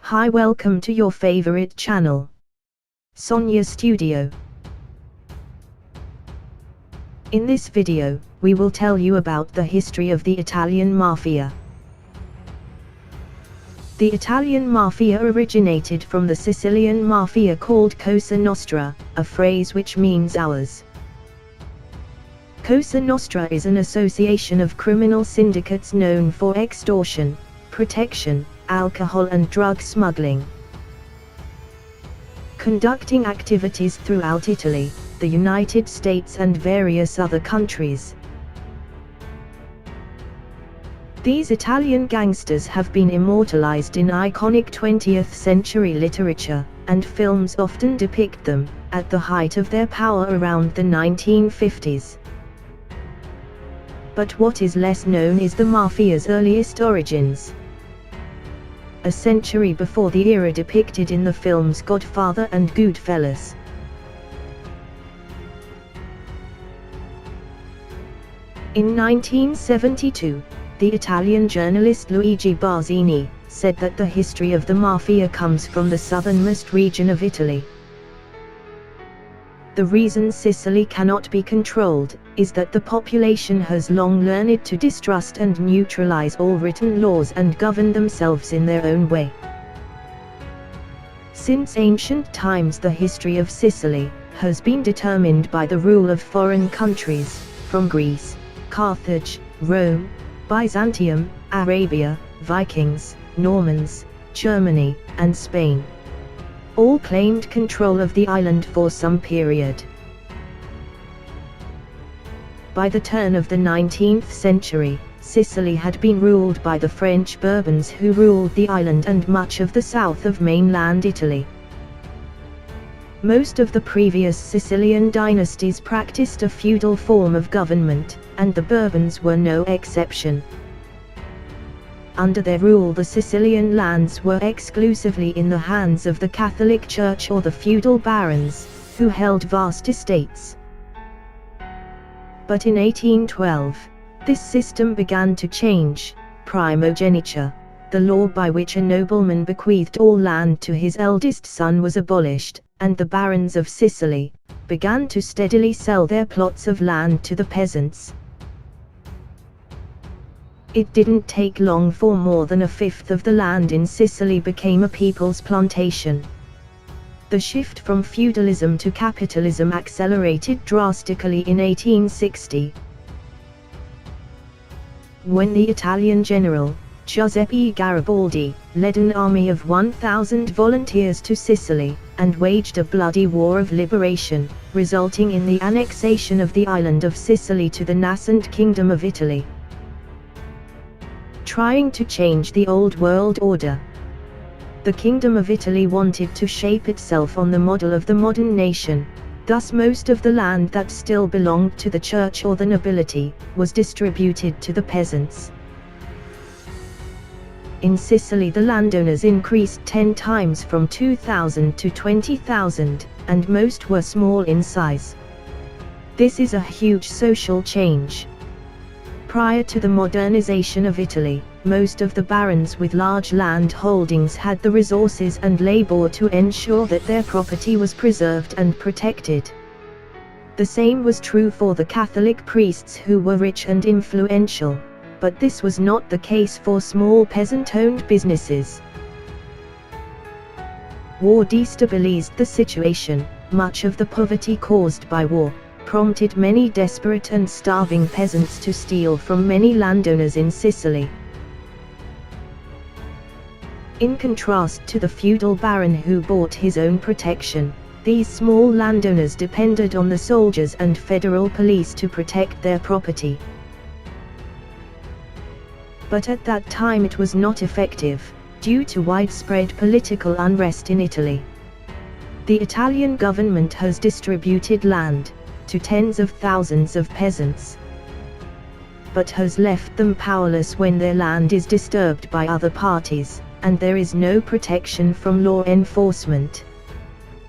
Hi, welcome to your favorite channel, Sonia Studio. In this video, we will tell you about the history of the Italian Mafia. The Italian Mafia originated from the Sicilian Mafia called Cosa Nostra, a phrase which means ours. Cosa Nostra is an association of criminal syndicates known for extortion, protection, alcohol and drug smuggling, conducting activities throughout Italy, the United States and various other countries. These Italian gangsters have been immortalized in iconic 20th century literature, and films often depict them, at the height of their power around the 1950s. But what is less known is the Mafia's earliest origins. A century before the era depicted in the films Godfather and Goodfellas. In 1972, the Italian journalist Luigi Barzini said that the history of the Mafia comes from the southernmost region of Italy. The reason Sicily cannot be controlled is that the population has long learned to distrust and neutralize all written laws and govern themselves in their own way. Since ancient times, the history of Sicily has been determined by the rule of foreign countries, from Greece, Carthage, Rome, Byzantium, Arabia, Vikings, Normans, Germany, and Spain. All claimed control of the island for some period. By the turn of the 19th century, Sicily had been ruled by the French Bourbons, who ruled the island and much of the south of mainland Italy. Most of the previous Sicilian dynasties practiced a feudal form of government, and the Bourbons were no exception. Under their rule, the Sicilian lands were exclusively in the hands of the Catholic Church or the feudal barons, who held vast estates. But in 1812, this system began to change. Primogeniture, the law by which a nobleman bequeathed all land to his eldest son, was abolished, and the barons of Sicily began to steadily sell their plots of land to the peasants. It didn't take long for more than a fifth of the land in Sicily became a people's plantation. The shift from feudalism to capitalism accelerated drastically in 1860, when the Italian general, Giuseppe Garibaldi, led an army of 1,000 volunteers to Sicily, and waged a bloody war of liberation, resulting in the annexation of the island of Sicily to the nascent Kingdom of Italy. Trying to change the old world order, the Kingdom of Italy wanted to shape itself on the model of the modern nation. Thus most of the land that still belonged to the church or the nobility was distributed to the peasants. In Sicily, the landowners increased 10 times from 2,000 to 20,000, and most were small in size. This is a huge social change. Prior to the modernization of Italy, most of the barons with large land holdings had the resources and labor to ensure that their property was preserved and protected. The same was true for the Catholic priests, who were rich and influential, but this was not the case for small peasant-owned businesses. War destabilized the situation. Much of the poverty caused by war prompted many desperate and starving peasants to steal from many landowners in Sicily. In contrast to the feudal baron who bought his own protection, these small landowners depended on the soldiers and federal police to protect their property. But at that time it was not effective, due to widespread political unrest in Italy. The Italian government has distributed land to tens of thousands of peasants, but has left them powerless when their land is disturbed by other parties, and there is no protection from law enforcement.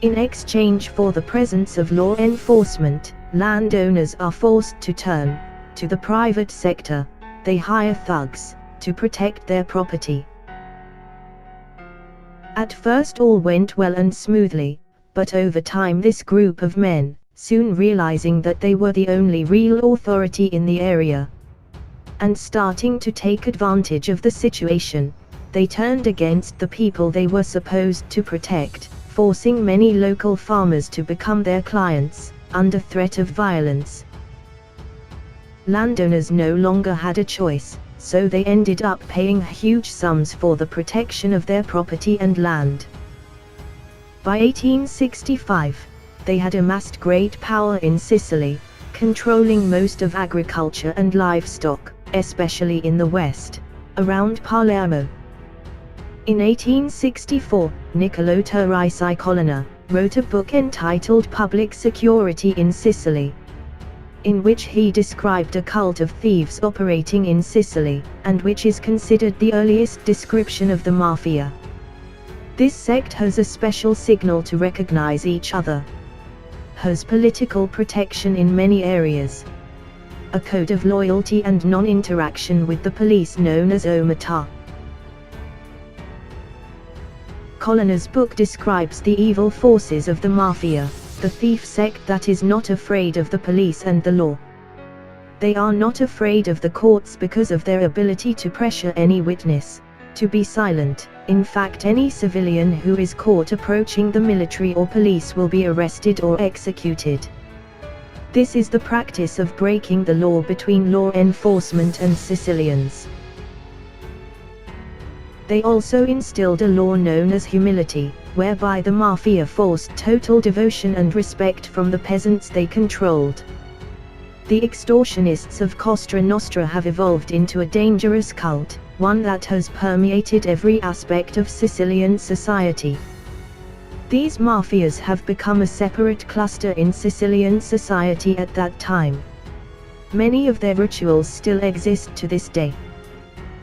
In exchange for the presence of law enforcement, landowners are forced to turn to the private sector. They hire thugs to protect their property. At first all went well and smoothly, but over time this group of men, soon realizing that they were the only real authority in the area, and starting to take advantage of the situation, they turned against the people they were supposed to protect, forcing many local farmers to become their clients, under threat of violence. Landowners no longer had a choice, so they ended up paying huge sums for the protection of their property and land. By 1865, they had amassed great power in Sicily, controlling most of agriculture and livestock, especially in the west, around Palermo. In 1864, Niccolò Turrisi Colonna wrote a book entitled Public Security in Sicily, in which he described a cult of thieves operating in Sicily, and which is considered the earliest description of the mafia. This sect has a special signal to recognize each other, has political protection in many areas, a code of loyalty and non-interaction with the police known as omertà. Colonna's book describes the evil forces of the mafia, the thief sect that is not afraid of the police and the law. They are not afraid of the courts because of their ability to pressure any witness to be silent. In fact, any civilian who is caught approaching the military or police will be arrested or executed. This is the practice of breaking the law between law enforcement and Sicilians. They also instilled a law known as humility, whereby the mafia forced total devotion and respect from the peasants they controlled. The extortionists of Cosa Nostra have evolved into a dangerous cult, one that has permeated every aspect of Sicilian society. These mafias have become a separate cluster in Sicilian society at that time. Many of their rituals still exist to this day.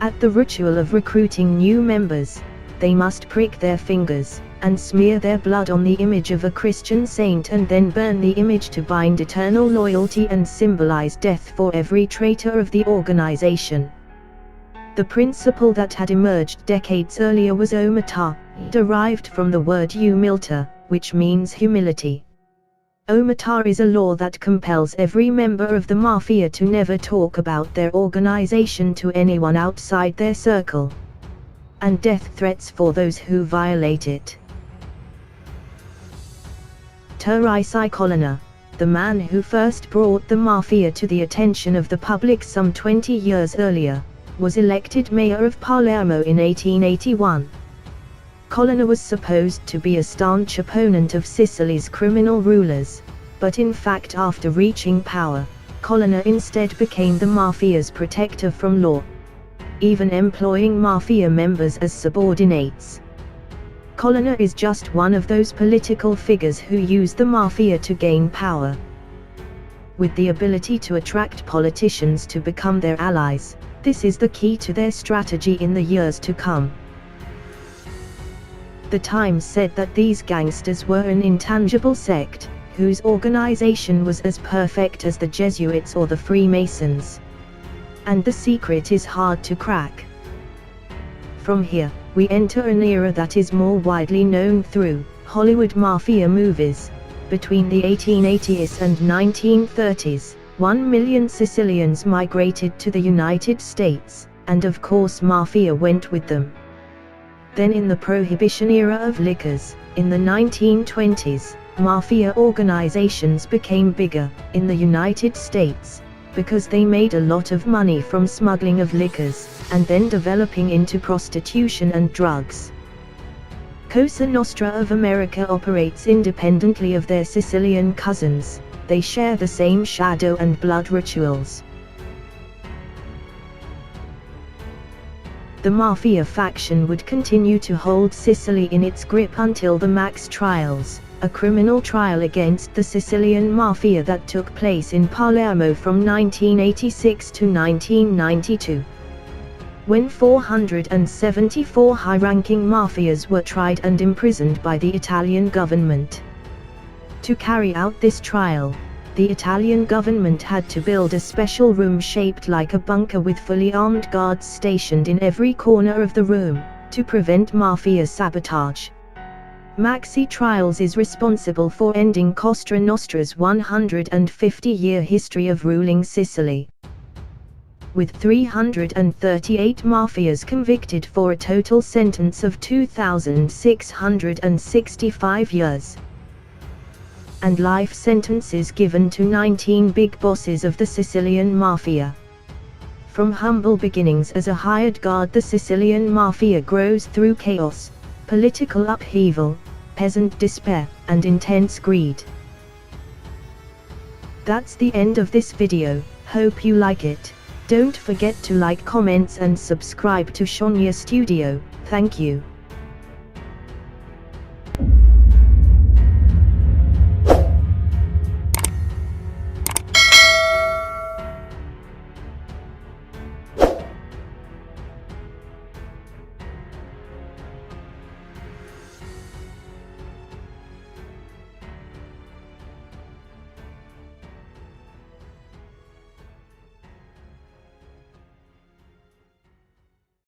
At the ritual of recruiting new members, they must prick their fingers, and smear their blood on the image of a Christian saint and then burn the image to bind eternal loyalty and symbolize death for every traitor of the organization. The principle that had emerged decades earlier was omertà, derived from the word umiltà, which means humility. Omertà is a law that compels every member of the mafia to never talk about their organization to anyone outside their circle, and death threats for those who violate it. Turrisi Colonna, the man who first brought the mafia to the attention of the public some 20 years earlier, was elected mayor of Palermo in 1881. Colonna was supposed to be a staunch opponent of Sicily's criminal rulers, but in fact after reaching power, Colonna instead became the mafia's protector from law, even employing mafia members as subordinates. Colonna is just one of those political figures who use the mafia to gain power. With the ability to attract politicians to become their allies, this is the key to their strategy in the years to come. The Times said that these gangsters were an intangible sect, whose organization was as perfect as the Jesuits or the Freemasons. And the secret is hard to crack. From here, we enter an era that is more widely known through Hollywood mafia movies. Between the 1880s and 1930s, 1 million Sicilians migrated to the United States, and of course mafia went with them. Then in the Prohibition era of liquors, in the 1920s, mafia organizations became bigger, in the United States, because they made a lot of money from smuggling of liquors, and then developing into prostitution and drugs. Cosa Nostra of America operates independently of their Sicilian cousins. They share the same shadow and blood rituals. The mafia faction would continue to hold Sicily in its grip until the Max trials, a criminal trial against the Sicilian Mafia that took place in Palermo from 1986 to 1992. When 474 high-ranking mafias were tried and imprisoned by the Italian government. To carry out this trial, the Italian government had to build a special room shaped like a bunker with fully armed guards stationed in every corner of the room, to prevent mafia sabotage. Maxi Trials is responsible for ending Cosa Nostra's 150-year history of ruling Sicily. With 338 mafias convicted for a total sentence of 2,665 years. And life sentences given to 19 big bosses of the Sicilian Mafia. From humble beginnings as a hired guard, the Sicilian Mafia grows through chaos, political upheaval, peasant despair, and intense greed. That's the end of this video. Hope you like it. Don't forget to like, comments and subscribe to Sonia Studio. Thank you.